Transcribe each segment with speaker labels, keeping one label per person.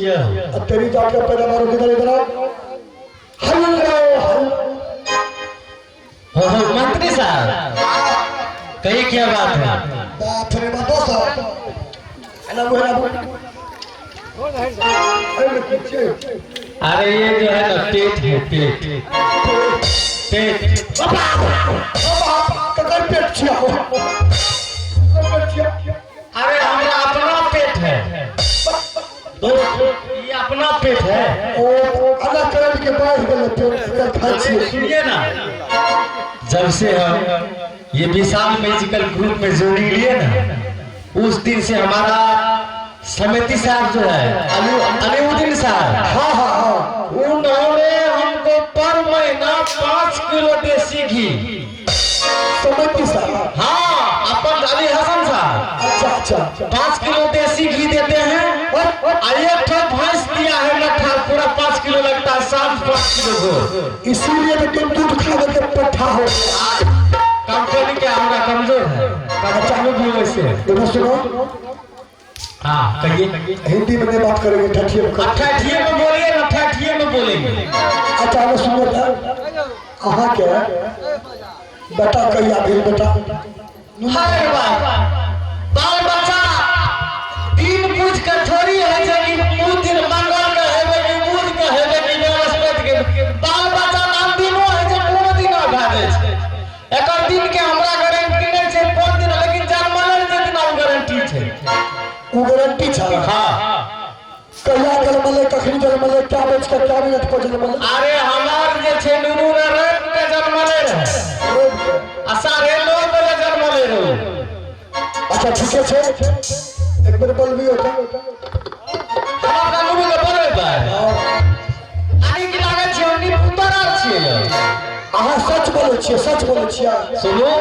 Speaker 1: तेरी जाके पैदा मारो किधर इधर
Speaker 2: मंत्री साहब कही क्या बात है?
Speaker 1: बात रे बात साहब
Speaker 2: अरे ये जो है ना पेट है पेट पेट अरे हमारा अपना पेट है दोस्त, ये अपना पेट है।
Speaker 1: अलग करने के बाद
Speaker 2: सुनिए ना, जब से हम ये विशाल म्यूजिकल ग्रुप में जोड़ी लिए ना, उस दिन से हमारा समिति साहब जो है अलीउद्दीन साहब, उन्होंने हमको पर महीना 5 किलो देसी घी।
Speaker 1: समिति साहब?
Speaker 2: हाँ, अपन अली हसन साहब।
Speaker 1: अच्छा
Speaker 2: 5 किलो देसी घी देते हैं और एक भैंस दिया है लट्ठा, पूरा 5 किलो लगता है, 5 किलो को।
Speaker 1: इसीलिए तो तुम दूध खा के पट्ठा हो।
Speaker 2: कंपनी के हमारा कमजोर है, चालू भी वैसे।
Speaker 1: सुनो,
Speaker 2: हाँ कहिए।
Speaker 1: हिंदी में बात करेंगे, ठठिये में
Speaker 2: बोलिए ना, ठठिये में बोलेंगे।
Speaker 1: अच्छा मैं सुनो अहाँ के बेटा कही आगे बेटा
Speaker 2: बाल बच्चा दिन पूछ कर थोड़ी है दिन मंगल का है बुध का है बृहस्पति के बाल बच्चा नाम दिनो है जे पूरा दिन भागे छै। एकर दिन के हमरा गारंटी नहीं छै 5 दिन, लेकिन जन्मल जे दिन हम गारंटी छै।
Speaker 1: वो गारंटी छै?
Speaker 2: हां।
Speaker 1: कहिया जन्मले, कखनी जन्मले, क्या बज के क्या मिनट पर जन्मले?
Speaker 2: अरे हमार जे छै नुनू रे रात के जन्मले रहे, असारे 9 बजे जन्मले रहे।
Speaker 1: अच्छा ठीक है, एक बार बोल भी होता
Speaker 2: हमारा नुनू के बोले बा आनी की लागे छै उनी पुतरा छियै।
Speaker 1: अहाँ सच बोले छियै, सच बोले छियै।
Speaker 2: सुनो,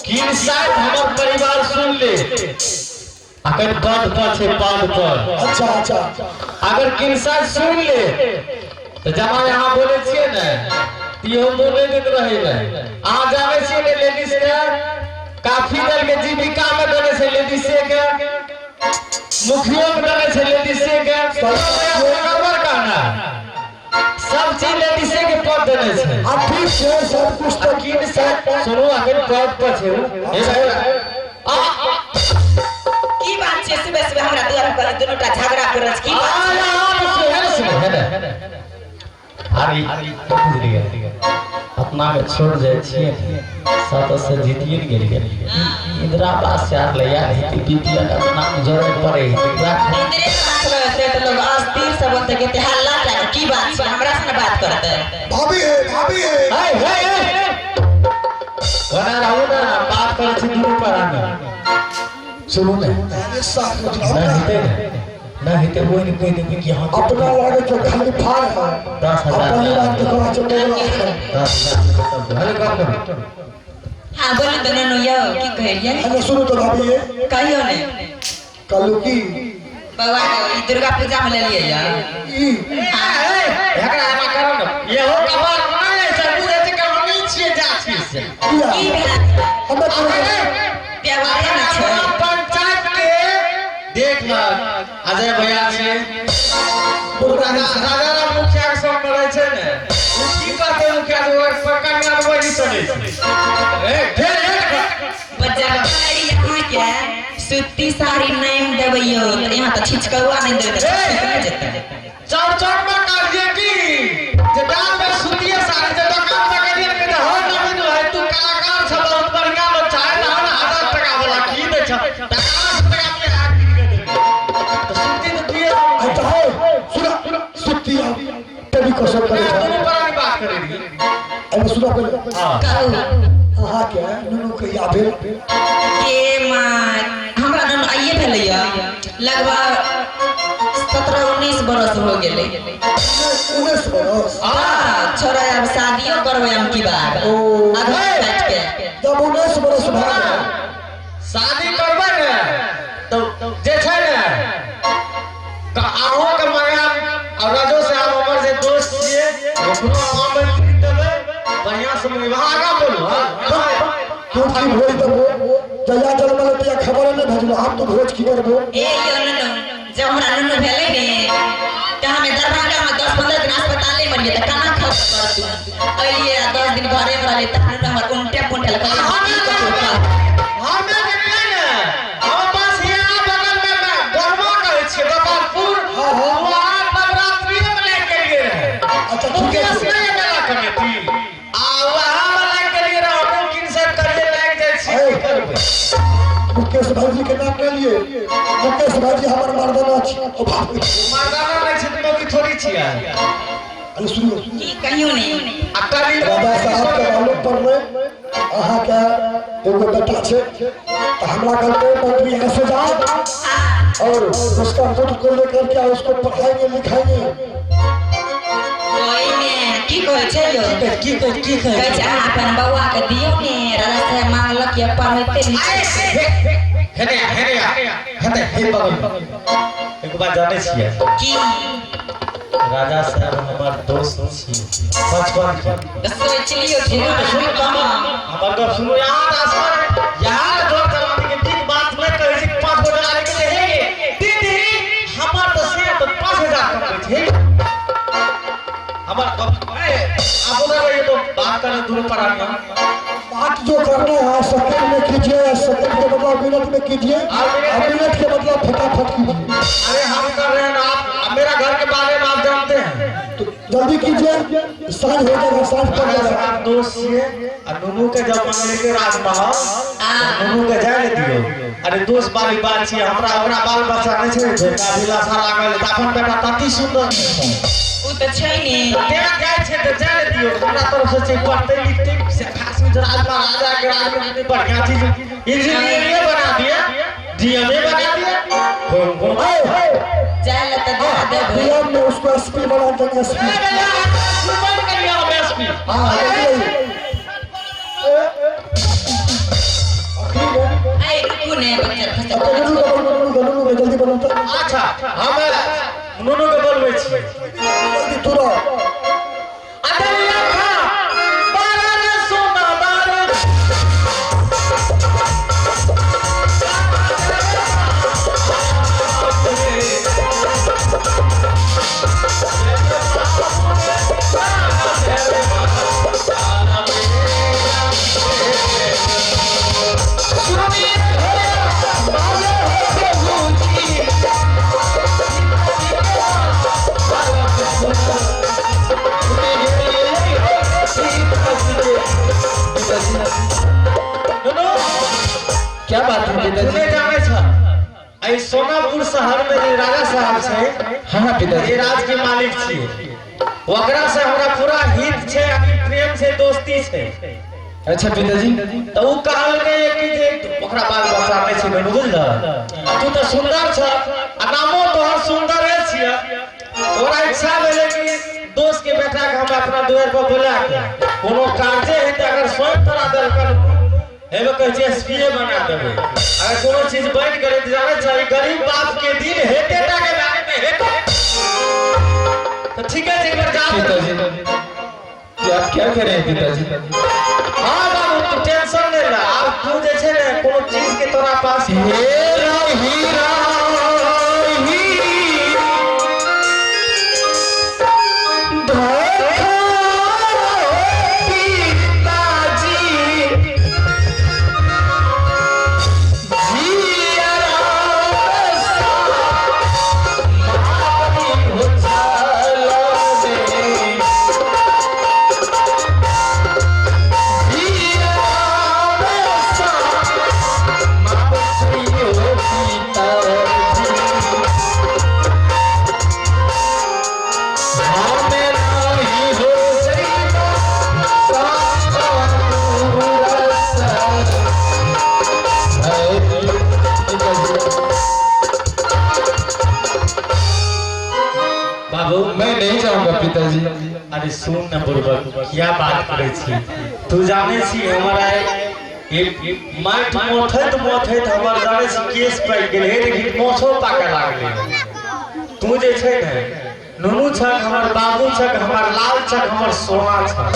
Speaker 2: किन साथ हमर परिवार सुन ले, अगर बात पर छै पाद पर।
Speaker 1: अच्छा
Speaker 2: अगर किन साथ सुन ले तो जमा यहाँ बोले छियै ना, यो बोले देत रहे ना। आ जावे छियै ने लेडीज के काफी दल के जीविका में देने से लेडीज के मुखिया में देने से लेडीज के बराबर कहना सब चीज लेडीज के पद देने से।
Speaker 1: अब ठीक है, सब कुछ तो
Speaker 2: किन साथ सुनो, अगर पद पर छै
Speaker 3: की बात छै? सुबह हमरा दुआर पर दुनूटा झगड़ा करत की बात छै?
Speaker 2: अरे अपना में छोड़ जाए छिए, सात से जीतिए गेलिए। इंदिरा आवास से आर ले यार बीपीएल अपना जरूरत पड़े
Speaker 3: इंदिरा आवास से तो लोग अस्थिर सब होते के हल्ला टाइप की बात छै? हमरा से बात करते
Speaker 1: भाभी है
Speaker 2: हे वना रहू ना, बात करे छी दूर पर आने। सुनो ना, नहीं तो वो नहीं कोई देखी कि हम
Speaker 1: अपना लागे तो खाली फाड़ है।
Speaker 2: 10,000
Speaker 1: अपनी बात को कहाँ चले गया?
Speaker 2: 10,000 अरे काम करो।
Speaker 3: हां बोलो तो ननु यो की कहिए?
Speaker 1: अरे सुनो तो भाभी ये
Speaker 3: कहियो ने
Speaker 1: कल की
Speaker 3: भगवान के दुर्गा पूजा में ले लिए या
Speaker 2: एकरा आमा करो ना, ये हो कबार नहीं सब बुझे छै कहानी छिए जाति से।
Speaker 3: की
Speaker 1: हमें
Speaker 3: व्यवहार ना छै
Speaker 2: पंचायत के देख ल अजय भैया छै, राजा मुखिया के सब करे छै ने, की कहते मुखिया जो पकड़ना वही चले छै।
Speaker 3: बच्चा साड़ी यहाँ के सूती साड़ी नहीं देबैयो तो यहाँ तो छिचकौआ नहीं देबे तो
Speaker 2: चौक में काटिए की जटान में सूती साड़ी जे दुकान में करिए के हो नवीन है तू कलाकार छ बहुत बढ़िया लोग चाहे ना 1000 टका वाला की दे छ टका टका पे हाथ गिर के तो सूती तो दिए।
Speaker 1: अच्छा है सुना सुती तभी को सब करे
Speaker 2: दोनों पर बात करेगी।
Speaker 1: अरे सुना पहले
Speaker 3: कहू
Speaker 1: हाँ क्या ननु के या फिर
Speaker 3: के मां हमरा नन आइए भेलैया लगभग 17-19 बरस हो गेले।
Speaker 1: 19 बरस?
Speaker 3: हां छोरा अब शादियो करबे हम की बात आधा बैठ के
Speaker 1: जब 19 बरस भा गए
Speaker 2: शादी करबे ने तो जे छै ने का आहो के मगा और राजो से हम हमर जे दोस्त छिए ओकरो आमंत्रित देबै बढ़िया से विवाह बोलू। हां
Speaker 1: क्यों की भोज देबो जया जन्मल ते खबर नहीं भेजलो हम तो भोज की करबो।
Speaker 3: ए यो ननु जब हमरा ननु भेलै ने लिए त काना खा कर तू अलिए 10 दिन घरे में रहले त हमर उल्टे पुंटे लगा
Speaker 2: हमें देखले ना हम पास यहाँ बगल में गरबा कहै छै गोपालपुर वहाँ नवरात्रि में लेके गए
Speaker 1: अच्छा ठीक है
Speaker 2: इसमें मेला कमेटी वहाँ वाला के लिए हम किन से करिए लाग जाय छी करबे
Speaker 1: मुकेश भाई के नाम ले लिए मुकेश भाई हमार मर्दाना छी ओ बाप रे
Speaker 2: मर्दाना नहीं छै तो की थोड़ी छिया
Speaker 1: अरे सुनिए
Speaker 3: की कहियो नहीं
Speaker 2: अट्टाली
Speaker 1: राजा साहब के मालूम पर में अहाँ के एगो बेटा छे तो हमरा घर पे मंत्री यहाँ से जाओ और उसका पुत्र को लेकर के उसको पढ़ाएंगे लिखाएंगे
Speaker 3: कोई में की कहै छै यो
Speaker 2: की
Speaker 3: कहै छै अहाँ अपन बौआ के दियौ ने राजा से मांगलक ये पढ़ैते लिखैते
Speaker 2: हेते हे बगल एक बात जाने छियै
Speaker 3: की
Speaker 2: राजा साहब हमार दोस्त छी बचपन के
Speaker 3: सोच लियो ठीक
Speaker 2: सुन कमा हमर गप सुनो यार जो करवानी के ठीक बात नहीं कहै छी 5 गोटा आने के हे दीदी हमार तो से तो 5000 कम छै हमार आप उधर ये तो बात करने दूर पर आना
Speaker 1: बात जो करना है सेकंड में कीजिए सेकंड के बदला मिनट में कीजिए और मिनट के बदला फटाफट कीजिए
Speaker 2: अरे हम कर रहे हैं ना आप मेरा घर के बारे में आप जानते हैं
Speaker 1: तो जल्दी कीजिए साँझ हो जाएगा साँझ पड़ जाएगा
Speaker 2: दोस्त ये नूनू के जब मांगले के राजमहल नूनू के जाए दियो अरे दोस्त बारी बात छी हमरा बाल बच्चा नहीं छै बेटा भिलासा लागल त अपन बेटा तती सुंदर
Speaker 3: उ त छै ने
Speaker 2: तेरा जाय छै त जाए दियो हमरा तरफ से छै पढ़ते लिखते से खास में राजा के राजनीति बढ़िया चीज इंजीनियर बना दिया डीएमए बना दिया कौन
Speaker 3: जाए त दे देबे
Speaker 1: डीएम में उसको एसपी बना देंगे एसपी
Speaker 2: सुपर करिया एसपी
Speaker 1: हाँ
Speaker 3: आई रुकू ने बच्चा
Speaker 1: नूनू जल्दी बनो तो
Speaker 2: अच्छा हम नूनू के बोलबै छी
Speaker 1: जल्दी तुरंत
Speaker 2: अदलिया खा बारा ने सोना बारा
Speaker 4: क्या बात है पिताजी?
Speaker 2: तूने जाने छ आई सोनापुर शहर में जे राजा साहब छै
Speaker 4: हाँ पिताजी
Speaker 2: ये राज के मालिक छियै ओकरा से हमरा पूरा हित छै प्रेम छै दोस्ती छै
Speaker 4: अच्छा पिताजी
Speaker 2: तो उ कहल के कि जे ओकरा बाल बच्चा नहीं छै बन बुझल तू तो सुंदर छ आ नामो तोहर सुंदरे छियै ओकरा इच्छा भेले कि दोस्त के बेटा के हम अपना दुआर पर बुला के कोनो कार्य है त अगर स्वयं करा देल कर एमे कह छै एसपीए बना देबे अगर कोनो चीज बैठ करे त जाने छै गरीब बाप के दिन हेते टा के बारे में हेते तो ठीक है एक बार जा
Speaker 4: पिताजी ये आप क्या कह रहे हैं पिताजी?
Speaker 2: हां बाबू तू टेंशन ले ला अब तू जे छै ने कोनो चीज के तोरा पास
Speaker 4: हीरा हीरा मैं नहीं जाऊंगा पिताजी।
Speaker 2: अरे सुन न बुर्बक क्या बात करे छी तू जाने छी हमारा माइट मोथैत हमर जाने छी केस पड़ गेल हे लेकिन मोछो पाके लागले तू जे छै ने नुनू छक हमर बाबू छक हमर लाल छक हमर सोना छक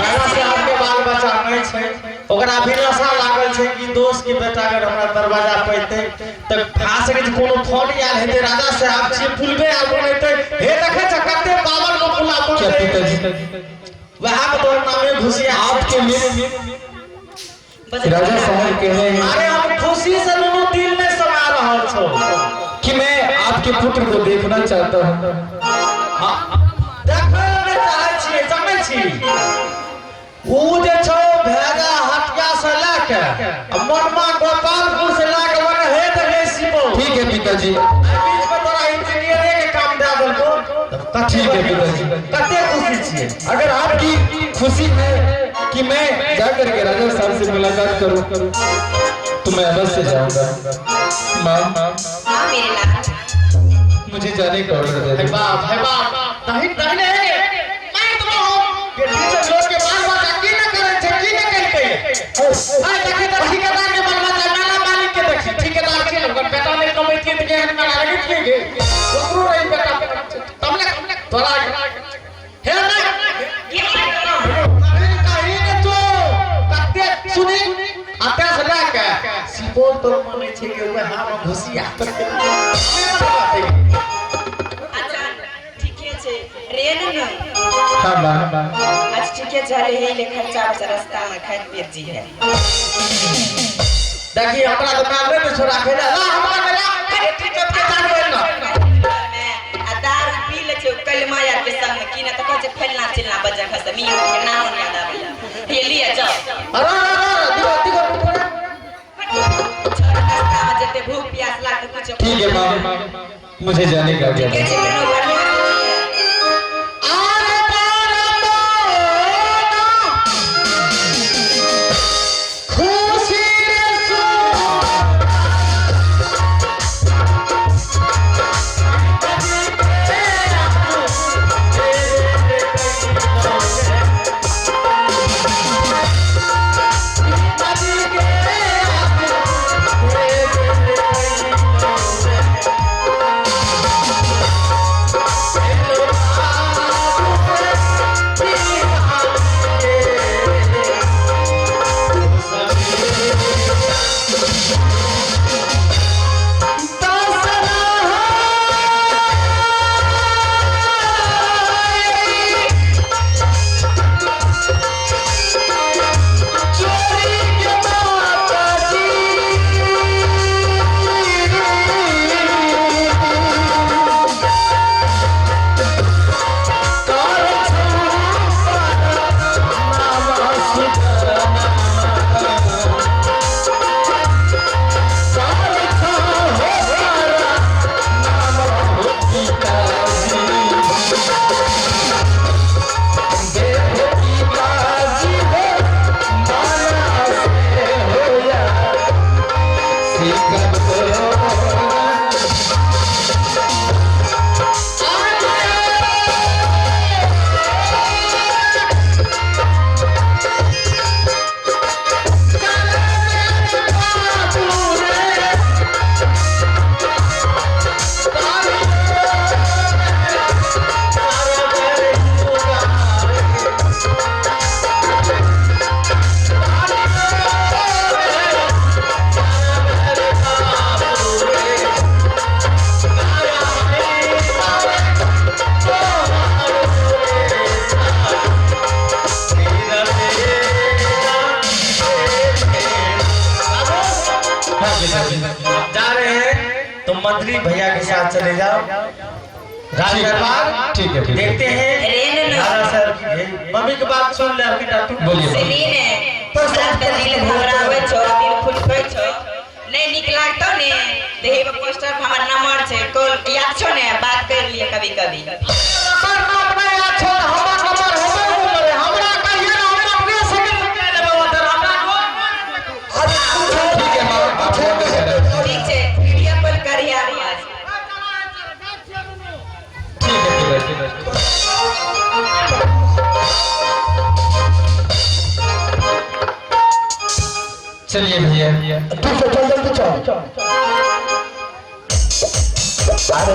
Speaker 2: राजा साहब के बाल बच्चा कहै छै ओकरा भी नशा लागल छै कि दोस्त के बेटा अगर हमरा दरवाजा पैते त खास के कोनो फोन आयल हेते राजा साहब छी फुलबे आ बनैते हे देखे छ कते पावर को फुला
Speaker 4: क्या
Speaker 2: पड़ते
Speaker 4: पिताजी
Speaker 2: वह तो नामे घुसिया
Speaker 4: आपके लिए राजा साहब कह रहे हैं
Speaker 2: अरे हम खुशी से दोनों दिल में समा रहल छो
Speaker 4: कि मैं आपके पुत्र को देखना चाहता हूँ।
Speaker 2: हां देखै ले चाहै छी जानै छी वो जे छौ भेगा हटिया से लेके मनमा गोपालपुर से लेके वन हे देखे सिपो
Speaker 4: ठीक है पिताजी
Speaker 2: बीच में तोरा इंजीनियरिंग के काम दे देलको
Speaker 4: ठीक है पिताजी।
Speaker 2: कते खुशी छियै
Speaker 4: अगर आपकी खुशी है कि मैं जाकर के राजा साहब से मुलाकात करूं तो मैं अवश्य जाऊंगा। माँ
Speaker 3: हाँ मेरे लाल
Speaker 4: मुझे जाने का ऑर्डर दे दो।
Speaker 2: है बाप नहीं नहीं नहीं मैं तो ये टीचर लोग के बाल बात की न करे छे की न कहते हां देखि त ठेकेदार के बाल बात नाला मालिक के देखि ठेकेदार के लोग बेटा ने कमाई के के हन में लगे थे ओकरो रही बेटा तुमने तोरा हे ना कहीं ने तो कते सुनी आते से लेके सिपोल तो माने छे के ओए हां घुसिया
Speaker 3: अच्छा ठीके छै रेन न
Speaker 4: हाँ माँ
Speaker 3: आज ठीके चले हे ले खर्चा बचा रास्ता में खाइत पेट जी है
Speaker 2: देखी हमरा दुकान में छोड़ा खेला ला हमरा मेला अरे ठीक है जान बोल ना
Speaker 3: मैं दारू पी ले छै कलमा यार के संग की न त कहे फैलना चिलना बजा खस मियां के नाम याद आवेला हे लिया जाओ
Speaker 2: अरे दिगो
Speaker 3: रास्ता में जते भूख प्यास लागे कुछ
Speaker 4: ठीक है माँ मुझे जाने का आज्ञा
Speaker 3: के
Speaker 4: दो।
Speaker 3: छै कोनो घर में
Speaker 2: आरे पारमो खुशी रे सो जा रहे हैं तो मंत्री भैया के साथ चले जाओ राजदरबार।
Speaker 4: ठीक है
Speaker 2: देखते हैं
Speaker 3: रेन न
Speaker 2: हाँ सर मम्मी की बात सुन ले अभी तक
Speaker 4: बोलिए
Speaker 3: सुनी ने तोरा त दिल घबरावे छो दिल फुलकै छो नहीं निक लागतो ने देहे पे पोस्टर पे हमर नंबर छै कॉल याद छो ने बात कर लिए कभी कभी
Speaker 2: करना अपना याद छो हमरा नंबर होबे हमरा कहिए ना हमरा अपने सेकंड ले लेबे उधर हमरा
Speaker 4: ठीक है माँ आप फोन पे कह रहे हैं।
Speaker 3: ठीक छै वीडियो कॉल करिया आज
Speaker 4: ठीक है पिताजी। चलिए भैया
Speaker 1: ठीक है चल जल्दी चल अरे